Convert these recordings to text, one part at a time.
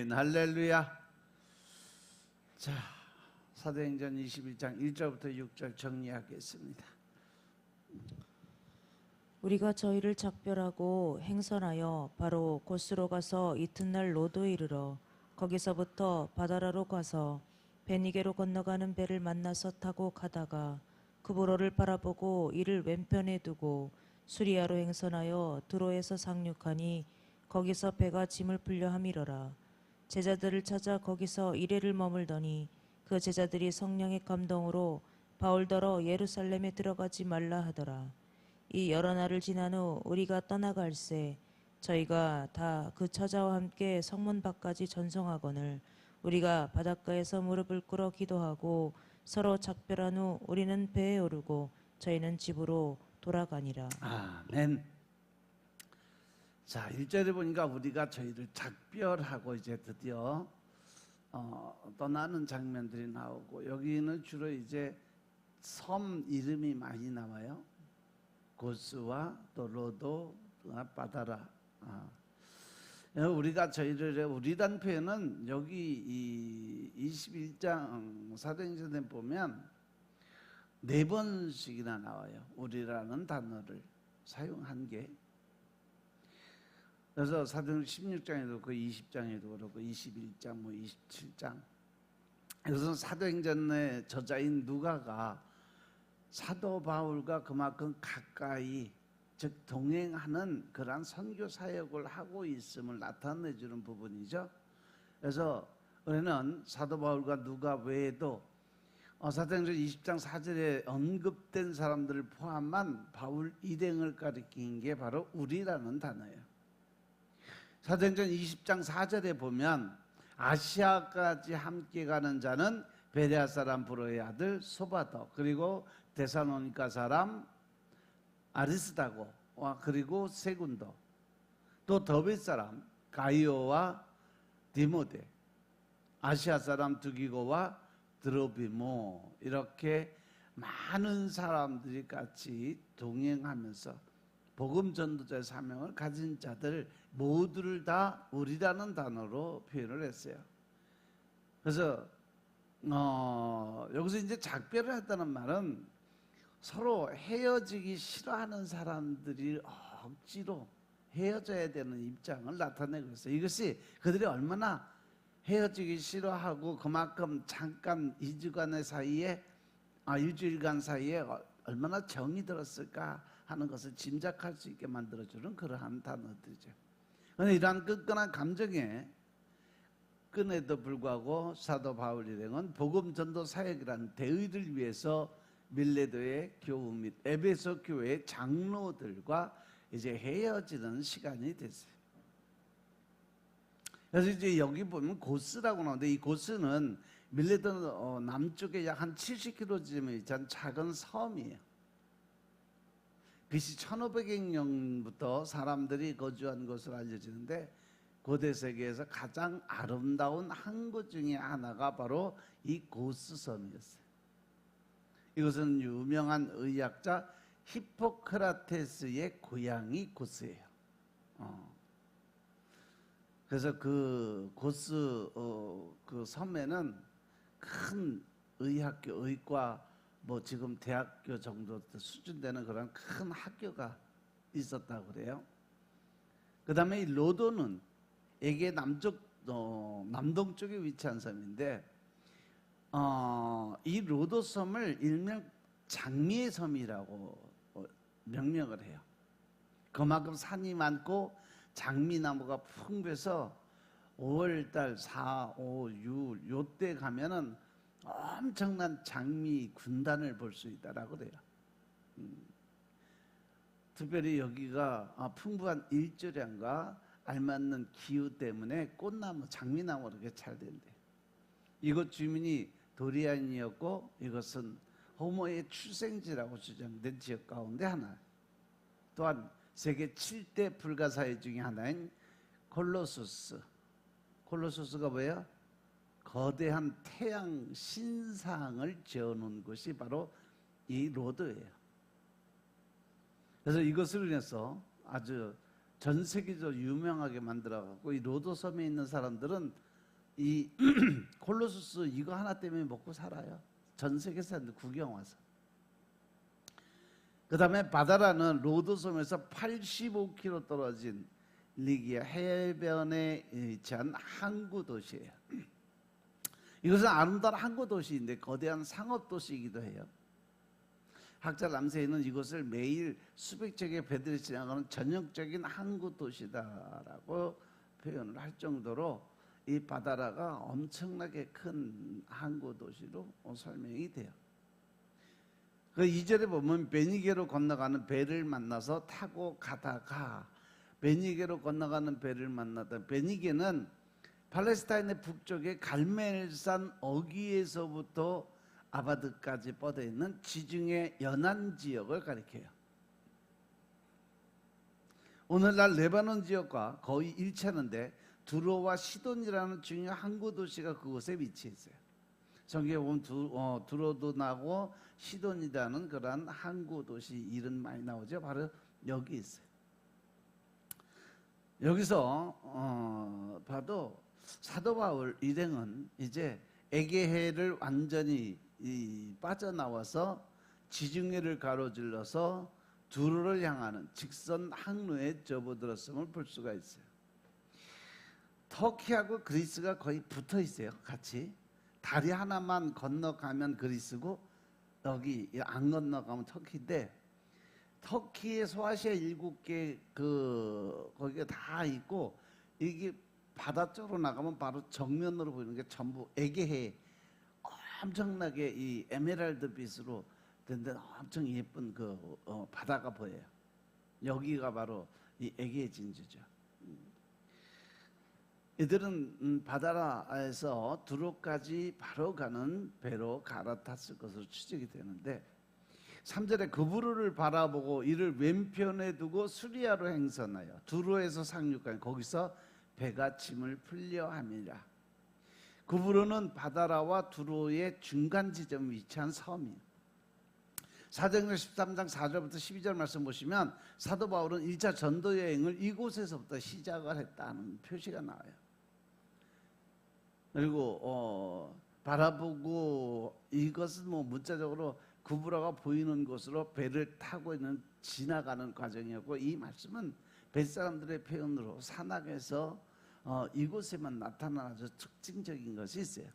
아멘. 할렐루야. 자, 사도행전 21장 1절부터 6절 정리하겠습니다. 우리가 저희를 작별하고 행선하여 바로 고스로 가서 이튿날 로도에 이르러 거기서부터 바다라로 가서 베니게로 건너가는 배를 만나서 타고 가다가 그보로를 바라보고 이를 왼편에 두고 수리아로 행선하여 두로에서 상륙하니 거기서 배가 짐을 풀려 함이러라. 제자들을 찾아 거기서 이레를 머물더니 그 제자들이 성령의 감동으로 바울더러 예루살렘에 들어가지 말라 하더라. 이 여러 날을 지난 후 우리가 떠나갈새 저희가 다 그 처자와 함께 성문 밖까지 전송하거늘 우리가 바닷가에서 무릎을 꿇어 기도하고 서로 작별한 후 우리는 배에 오르고 저희는 집으로 돌아가니라. 아멘. 자, 1절에 보니까 우리가 저희를 작별하고 이제 드디어 떠나는 장면들이 나오고, 여기는 주로 이제 섬 이름이 많이 나와요. 고스와 또 로도, 바다라. 우리가 저희를, 우리란 표현은 여기 이 21장 사도행전에 보면 4번씩이나 나와요. 우리라는 단어를 사용한 게. 그래서 사도행전 16장에도 그렇고 20장에도 그렇고 21장, 27장. 그래서 사도행전의 저자인 누가가 사도 바울과 그만큼 가까이, 즉 동행하는 그러한 선교 사역을 하고 있음을 나타내주는 부분이죠. 그래서 우리는 사도 바울과 누가 외에도 사도행전 20장 4절에 언급된 사람들을 포함한 바울 일행을 가리킨 게 바로 우리라는 단어예요. 사도행전 20장 4절에 보면 아시아까지 함께 가는 자는 베레아 사람 브로의 아들 소바더, 그리고 데살로니가 사람 아리스다고와 그리고 세군도, 또 더벳 사람 가이오와 디모데, 아시아 사람 두기고와 드로비모, 이렇게 많은 사람들이 같이 동행하면서 복음 전도자의 사명을 가진 자들 모두를 다 우리라는 단어로 표현을 했어요. 그래서 여기서 이제 작별을 했다는 말은 서로 헤어지기 싫어하는 사람들이 억지로 헤어져야 되는 입장을 나타내고 있어요. 이것이 그들이 얼마나 헤어지기 싫어하고 그만큼 잠깐 2주간의 사이에, 일주일간 사이에 얼마나 정이 들었을까 하는 것을 짐작할 수 있게 만들어주는 그러한 단어들이죠. 그런데 이러한 끈끈한 감정에 끈에도 불구하고 사도 바울 일행은 복음 전도 사역이라는 대의를 위해서 밀레도의 교우 및 에베소 교회의 장로들과 이제 헤어지는 시간이 됐어요. 그래서 이제 여기 보면 고스라고 나오는데, 이 고스는 밀레도 남쪽에 약 한 70km쯤에 있는 작은 섬이에요. BC 1500년부터 사람들이 거주한 것으로 알려지는데, 고대 세계에서 가장 아름다운 항구 중에 하나가 바로 이 고스 섬이었어요. 이것은 유명한 의학자 히포크라테스의 고향이 고스예요. 그래서 그 고스 그 섬에는 큰 의학교, 의과, 뭐 지금 대학교 정도 수준 되는 그런 큰 학교가 있었다고 그래요. 그 다음에 이 로도는 에게 남동쪽에 위치한 섬인데, 이 로도 섬을 일명 장미의 섬이라고 명명을 해요. 그만큼 산이 많고 장미나무가 풍부해서 5월달 4, 5, 6 요때 가면은 엄청난 장미 군단을 볼 수 있다라고 그래요. 특별히 여기가 풍부한 일조량과 알맞는 기후 때문에 꽃나무, 장미나무가 이렇게 잘 된대요. 이곳 주민이 도리안이었고, 이것은 호모의 출생지라고 주장된 지역 가운데 하나. 또한 세계 7대 불가사의 중에 하나인 콜로소스. 콜로소스가 뭐예요? 거대한 태양 신상을 지어놓은 곳이 바로 이 로드예요. 그래서 이것을 인해서 아주 전 세계적으로 유명하게 만들어갖고, 이 로도 섬에 있는 사람들은 이 콜로소스 이거 하나 때문에 먹고 살아요. 전 세계 사람들 구경 와서. 그 다음에 바다라는 로도섬에서 85km 떨어진 리기아 해변에 위치한 항구 도시예요. 이것은 아름다운 항구 도시인데 거대한 상업 도시이기도 해요. 학자 람세이는 이곳을 매일 수백 척의 배들이 지나가는 전형적인 항구 도시다라고 표현을 할 정도로 이 바다라가 엄청나게 큰 항구 도시로 설명이 돼요. 그 2절에 보면 베니게로 건너가는 배를 만나서 타고 가다가, 베니게로 건너가는 배를 만나다. 베니게는 팔레스타인의 북쪽의 갈멜산 어귀에서부터 아바드까지 뻗어 있는 지중해 연안 지역을 가리켜요. 오늘날 레바논 지역과 거의 일치하는데 두로와 시돈이라는 중요한 항구 도시가 그곳에 위치해 있어요. 성경에 보면 두로도 나고 시돈이라는 그러한 항구 도시 이름 많이 나오죠. 바로 여기 있어요. 여기서 봐도 사도 바울 일행은 이제 에게해를 완전히 빠져나와서 지중해를 가로질러서 두로를 향하는 직선 항로에 접어들었음을 볼 수가 있어요. 터키하고 그리스가 거의 붙어 있어요. 같이 다리 하나만 건너가면 그리스고 여기 안 건너가면 터키인데, 터키의 소아시아 7개 거기가 다 있고, 이게 바다 쪽으로 나가면 바로 정면으로 보이는 게 전부 에게해, 엄청나게 이 에메랄드 빛으로 된 데 엄청 예쁜 바다가 보여요. 여기가 바로 이 에게해 진주죠. 이들은 바다라에서 두로까지 바로 가는 배로 갈아탔을 것으로 추정이 되는데, 3절에 그부르를 바라보고 이를 왼편에 두고 수리아로 행선하여 두로에서 상륙하니 거기서 배가 짐을 풀려 함이라. 그부르는 바다라와 두로의 중간 지점에 위치한 섬이에요. 사도행전 13장 4절부터 12절 말씀 보시면 사도 바울은 1차 전도 여행을 이곳에서부터 시작을 했다는 표시가 나와요. 그리고 바라보고, 이것은 뭐 문자적으로 구부라가 보이는 곳으로 배를 타고 있는 지나가는 과정이었고, 이 말씀은 뱃사람들의 표현으로 산악에서 이곳에만 나타나는 아주 특징적인 것이 있어요.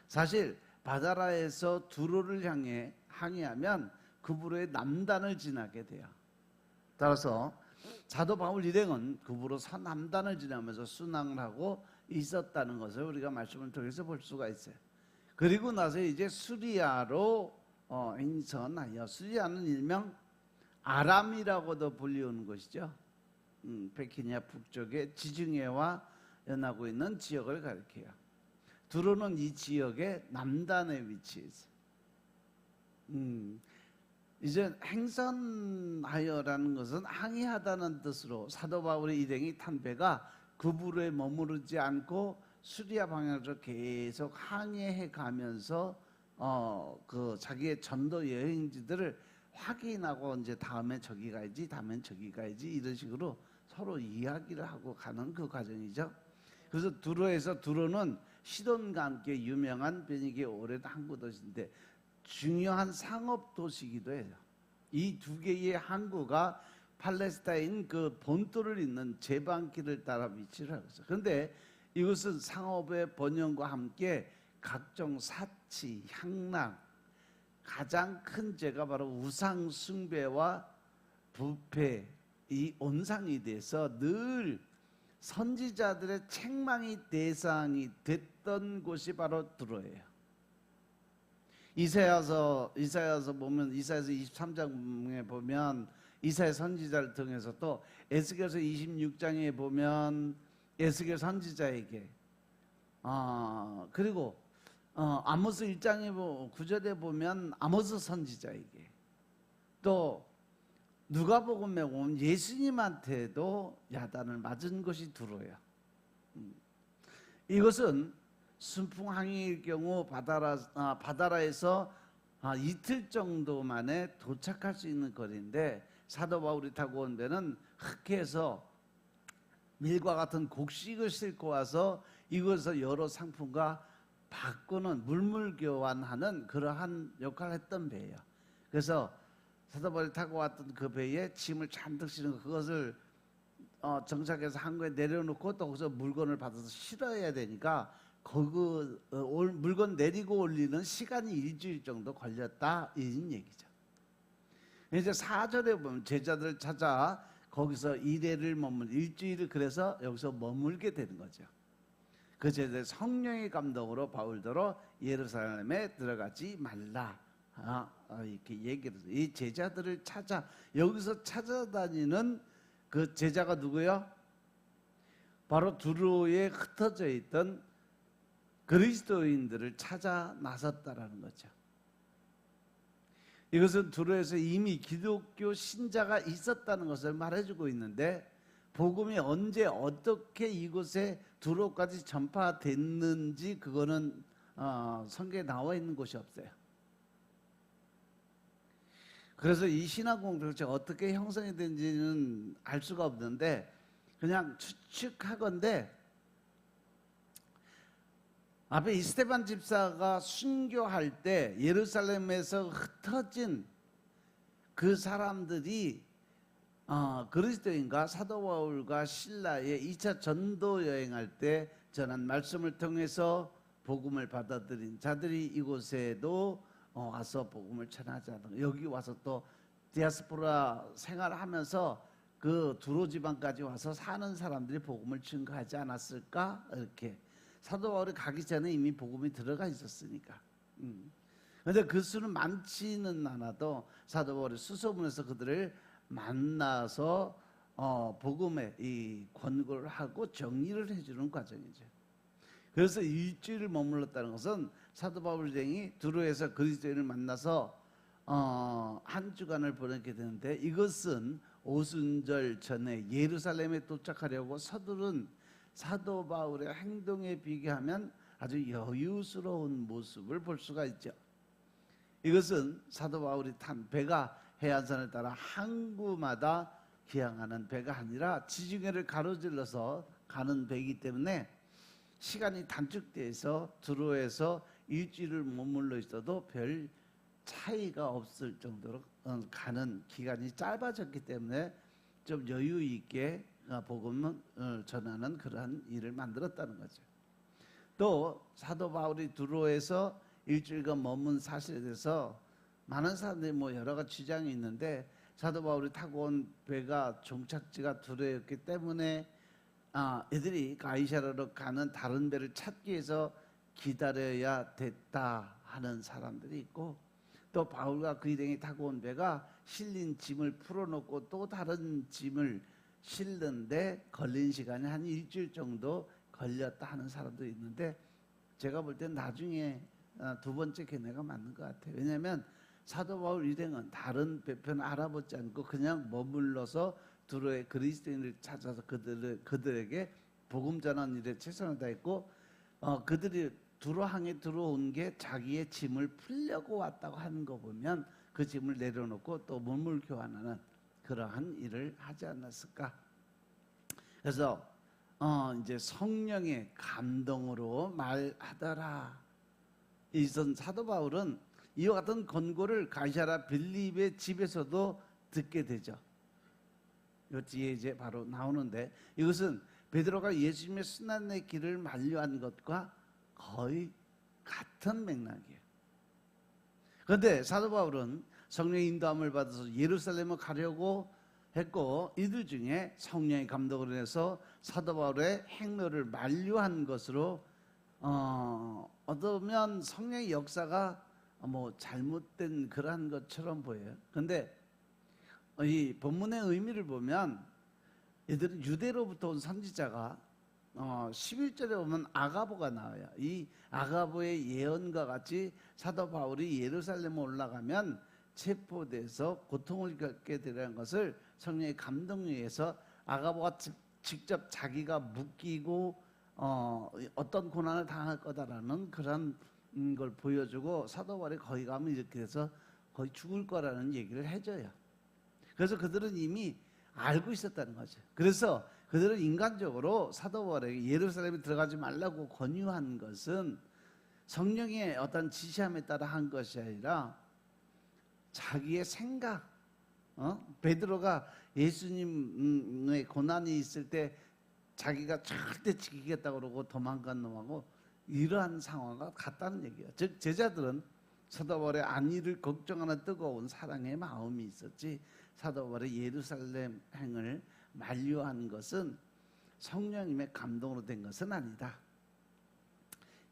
사실 바다라에서 두로를 향해 항해하면 구부로의 남단을 지나게 돼요. 따라서 사도 바울 일행은 구부로 서남단을 지나면서 순항을 하고 있었다는 것을 우리가 말씀을 통해서 볼 수가 있어요. 그리고 나서 이제 수리아로 행선하여, 수리아는 일명 아람이라고도 불리우는 것이죠. 베키니아 북쪽의 지중해와 연하고 있는 지역을 가리켜요. 두로는 이 지역의 남단에 위치해 있어요. 이제 행선하여라는 것은 항해하다는 뜻으로 사도 바울의 일행이 탄 배가 그부르에 머무르지 않고 수리아 방향으로 계속 항해해 가면서 자기의 전도 여행지들을 확인하고, 이제 다음에 저기 가야지, 다음엔 저기 가야지, 이런 식으로 서로 이야기를 하고 가는 그 과정이죠. 그래서 두로는 시돈과 함께 유명한 베니게 오랜 항구 도시인데 중요한 상업 도시이기도 해요. 이 두 개의 항구가 팔레스타인 그 본토를 잇는 제방길을 따라 위치를 하고 있어요. 그런데 이것은 상업의 번영과 함께 각종 사치, 향락, 가장 큰 죄가 바로 우상 숭배와 부패, 이 온상이 돼서 늘 선지자들의 책망이 대상이 됐던 곳이 바로 두로예요. 이사야서 보면, 이사야서 23장에 보면 이사야 선지자를 통해서, 또 에스겔서 26장에 보면 에스겔 선지자에게, 그리고 아모스 1장에 9절에 보면 아모스 선지자에게, 또 누가복음에 보면 예수님한테도 야단을 맞은 것이 두로예요. 이것은 순풍항해일 경우 바다라에서 이틀 정도 만에 도착할 수 있는 거리인데, 사도 바울이 타고 온 배는 흑해에서 밀과 같은 곡식을 싣고 와서 이곳에서 여러 상품과 바꾸는 물물 교환하는 그러한 역할을 했던 배예요. 그래서 사도 바울이 타고 왔던 그 배에 짐을 잔뜩 실은 그것을 정착해서 항구에 내려놓고 또 거기서 물건을 받아서 실어야 되니까 물건 내리고 올리는 시간이 일주일 정도 걸렸다 이런 얘기죠. 이제 4절에 보면 제자들을 찾아 거기서 일주일을 그래서 여기서 머물게 되는 거죠. 그 제자들 성령의 감동으로 바울더러 예루살렘에 들어가지 말라 이렇게 얘기를 해요. 이 제자들을 찾아 여기서 찾아다니는 그 제자가 누구요? 바로 두로에 흩어져 있던 그리스도인들을 찾아 나섰다라는 거죠. 이것은 두로에서 이미 기독교 신자가 있었다는 것을 말해주고 있는데 복음이 언제 어떻게 이곳에 두로까지 전파됐는지 그거는 성경에 나와 있는 곳이 없어요. 그래서 이 신학 공동체가 어떻게 형성이 된지는 알 수가 없는데 그냥 추측하건대 앞에 이스테반 집사가 순교할 때 예루살렘에서 흩어진 그 사람들이 그리스도인과 사도 바울과 실라의 2차 전도 여행할 때 전한 말씀을 통해서 복음을 받아들인 자들이 이곳에도 와서 복음을 전하지 않는 여기 와서 또 디아스포라 생활하면서 그 두로 지방까지 와서 사는 사람들이 복음을 증거하지 않았을까 이렇게 사도 바울이 가기 전에 이미 복음이 들어가 있었으니까. 그런데 그 수는 많지는 않아도 사도 바울이 수소문에서 그들을 만나서 복음의 이 권고를 하고 정리를 해주는 과정이죠. 그래서 일주일을 머물렀다는 것은 사도 바울 등이 두로에서 그리스도인을 만나서 한 주간을 보내게 되는데 이것은 오순절 전에 예루살렘에 도착하려고 서두른 사도 바울의 행동에 비교하면 아주 여유스러운 모습을 볼 수가 있죠. 이것은 사도 바울이 탄 배가 해안선을 따라 항구마다 기항하는 배가 아니라 지중해를 가로질러서 가는 배이기 때문에 시간이 단축돼서 두로에서 일주일을 머물러 있어도 별 차이가 없을 정도로 가는 기간이 짧아졌기 때문에 좀 여유 있게 복음을 전하는 그러한 일을 만들었다는 거죠. 또 사도 바울이 두로에서 일주일간 머문 사실에 대해서 많은 사람들이 여러 가지 주장이 있는데 사도 바울이 타고 온 배가 종착지가 두로였기 때문에 애들이 가이사라로 가는 다른 배를 찾기 위해서 기다려야 됐다 하는 사람들이 있고 또 바울과 그 일행이 타고 온 배가 실린 짐을 풀어놓고 또 다른 짐을 실는데 걸린 시간이 한 일주일 정도 걸렸다 하는 사람도 있는데 제가 볼 땐 나중에 두 번째 견해가 맞는 것 같아요. 왜냐하면 사도 바울 일행은 다른 배편을 알아보지 않고 그냥 머물러서 두로의 그리스도인을 찾아서 그들에게 복음 전하는 일에 최선을 다했고 그들이 두로항에 들어온 게 자기의 짐을 풀려고 왔다고 하는 거 보면 그 짐을 내려놓고 또 물물 교환하는 그러한 일을 하지 않았을까. 그래서 이제 성령의 감동으로 말하더라. 이선 사도 바울은 이와 같은 권고를 가이사랴 빌립의 집에서도 듣게 되죠. 이 뒤에 이제 바로 나오는데 이것은 베드로가 예수님의 순환의 길을 만류한 것과 거의 같은 맥락이에요. 그런데 사도 바울은 성령의 인도함을 받아서 예루살렘을 가려고 했고 이들 중에 성령의 감동을 인해서 사도 바울의 행로를 만류한 것으로 어쩌면 성령의 역사가 잘못된 그러한 것처럼 보여요. 그런데 이 본문의 의미를 보면 이들은 유대로부터 온 선지자가 11절에 보면 아가보가 나와요. 이 아가보의 예언과 같이 사도 바울이 예루살렘에 올라가면 체포돼서 고통을 겪게 되는 것을 성령의 감동에 의해서 아가보가 직접 자기가 묶이고 어떤 고난을 당할 거다라는 그런 걸 보여주고 사도 바울이 거기 가면 이렇게 돼서 거의 죽을 거라는 얘기를 해줘요. 그래서 그들은 이미 알고 있었다는 거죠. 그래서 그들은 인간적으로 사도 바울에게 예루살렘에 들어가지 말라고 권유한 것은 성령의 어떤 지시함에 따라 한 것이 아니라 자기의 생각, 베드로가 예수님의 고난이 있을 때 자기가 절대 지키겠다고 그러고 도망간 놈하고 이러한 상황과 같다는 얘기예요. 즉 제자들은 사도 바울의 안위를 걱정하는 뜨거운 사랑의 마음이 있었지, 사도 바울의 예루살렘 행을 만류한 것은 성령님의 감동으로 된 것은 아니다.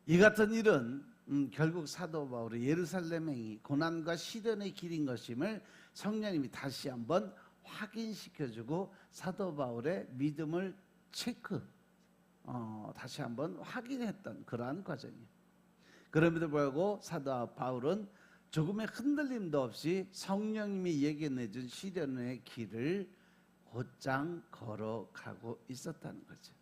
이 같은 일은 결국 사도 바울의 예루살렘 행이 고난과 시련의 길인 것임을 성령님이 다시 한번 확인시켜주고 사도 바울의 믿음을 다시 한번 확인했던 그러한 과정이에요. 그럼에도 불구하고 사도 바울은 조금의 흔들림도 없이 성령님이 예견해준 시련의 길을 곧장 걸어가고 있었다는 거죠.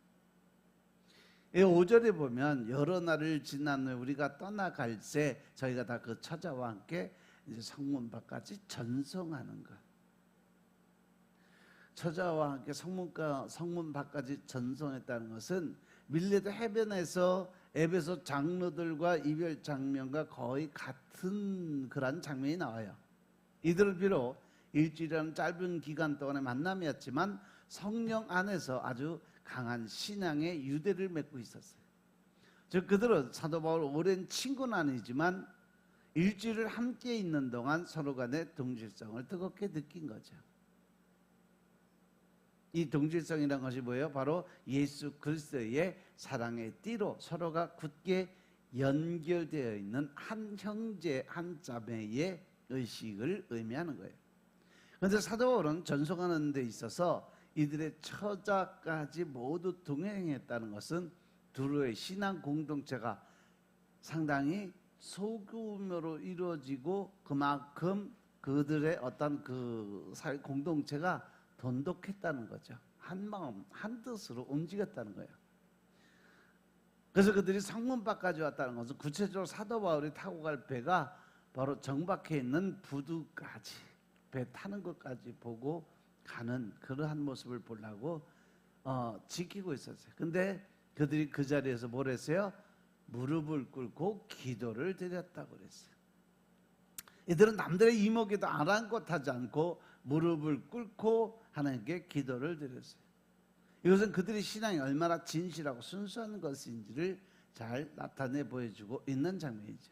5절에 보면 여러 날을 지난 후에 우리가 떠나갈 때 저희가 다 그 처자와 함께 이제 성문 밖까지 전송하는 것. 처자와 함께 성문 밖까지 전송했다는 것은 밀레도 해변에서 에베소 장로들과 이별 장면과 거의 같은 그런 장면이 나와요. 이들을 비록 일주일이라는 짧은 기간 동안의 만남이었지만 성령 안에서 아주 강한 신앙의 유대를 맺고 있었어요. 즉 그들은 사도 바울 오랜 친구는 아니지만 일주일을 함께 있는 동안 서로 간의 동질성을 뜨겁게 느낀 거죠. 이 동질성이라는 것이 뭐예요? 바로 예수 그리스도의 사랑의 띠로 서로가 굳게 연결되어 있는 한 형제 한 자매의 의식을 의미하는 거예요. 그런데 사도 바울은 전송하는 데 있어서 이들의 처자까지 모두 동행했다는 것은 두로의 신앙 공동체가 상당히 소규모로 이루어지고 그만큼 그들의 어떤 그 사회 공동체가 돈독했다는 거죠. 한 마음 한 뜻으로 움직였다는 거예요. 그래서 그들이 성문 밖까지 왔다는 것은 구체적으로 사도 바울이 타고 갈 배가 바로 정박해 있는 부두까지 배 타는 것까지 보고 가는 그러한 모습을 보려고 지키고 있었어요. 근데 그들이 그 자리에서 뭘 했어요? 무릎을 꿇고 기도를 드렸다고 그랬어요. 이들은 남들의 이목에도 아랑곳하지 않고 무릎을 꿇고 하나님께 기도를 드렸어요. 이것은 그들의 신앙이 얼마나 진실하고 순수한 것인지를 잘 나타내 보여주고 있는 장면이죠.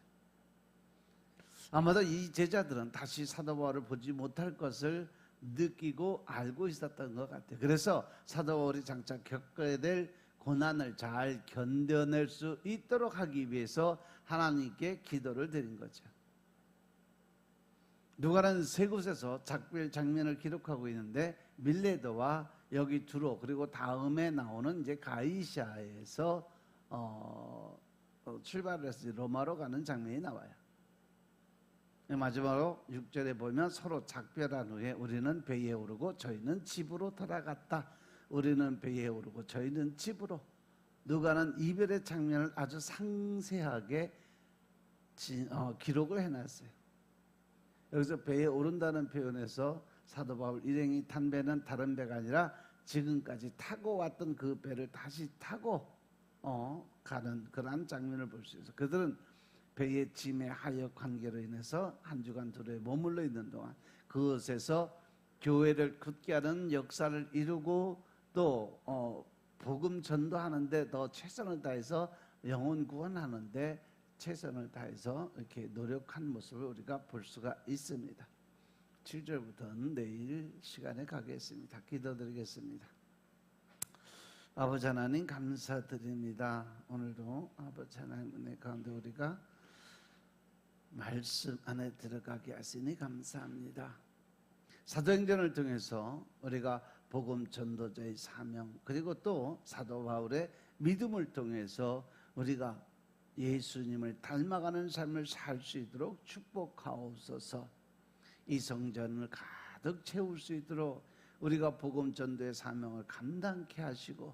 아마도 이 제자들은 다시 사도 바울을 보지 못할 것을 느끼고 알고 있었던 것 같아요. 그래서 사도 바울이 장차 겪어야 될 고난을 잘 견뎌낼 수 있도록 하기 위해서 하나님께 기도를 드린 거죠. 누가는 세 곳에서 작별 장면을 기록하고 있는데 밀레도와 여기 두로 그리고 다음에 나오는 이제 가이사에서 출발을 해서 로마로 가는 장면이 나와요. 마지막으로 6절에 보면 서로 작별한 후에 우리는 배에 오르고 저희는 집으로 돌아갔다. 우리는 배에 오르고 저희는 집으로. 누가는 이별의 장면을 아주 상세하게 기록을 해놨어요. 여기서 배에 오른다는 표현에서 사도 바울 일행이 탄 배는 다른 배가 아니라 지금까지 타고 왔던 그 배를 다시 타고 가는 그러한 장면을 볼 수 있어요. 그들은 배의 짐의 하역 관계로 인해서 한 주간 두로에 머물러 있는 동안 그것에서 교회를 굳게 하는 역사를 이루고 또 복음 전도하는데 더 최선을 다해서 영혼 구원하는데 최선을 다해서 이렇게 노력한 모습을 우리가 볼 수가 있습니다. 7절부터는 내일 시간에 가겠습니다. 기도드리겠습니다. 아버지 하나님 감사드립니다. 오늘도 아버지 하나님 은혜 가운데 우리가 말씀 안에 들어가게 하시니 감사합니다. 사도행전을 통해서 우리가 복음 전도자의 사명 그리고 또 사도 바울의 믿음을 통해서 우리가 예수님을 닮아가는 삶을 살 수 있도록 축복하옵소서. 이 성전을 가득 채울 수 있도록 우리가 복음 전도의 사명을 감당케 하시고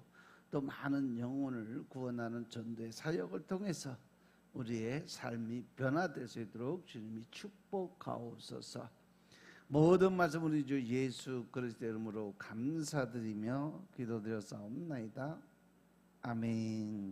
또 많은 영혼을 구원하는 전도의 사역을 통해서 우리의 삶이 변화될 수 있도록 주님이 축복하옵소서. 모든 말씀 우리 주 예수 그리스도의 이름으로 감사드리며 기도드렸사옵나이다. 아멘.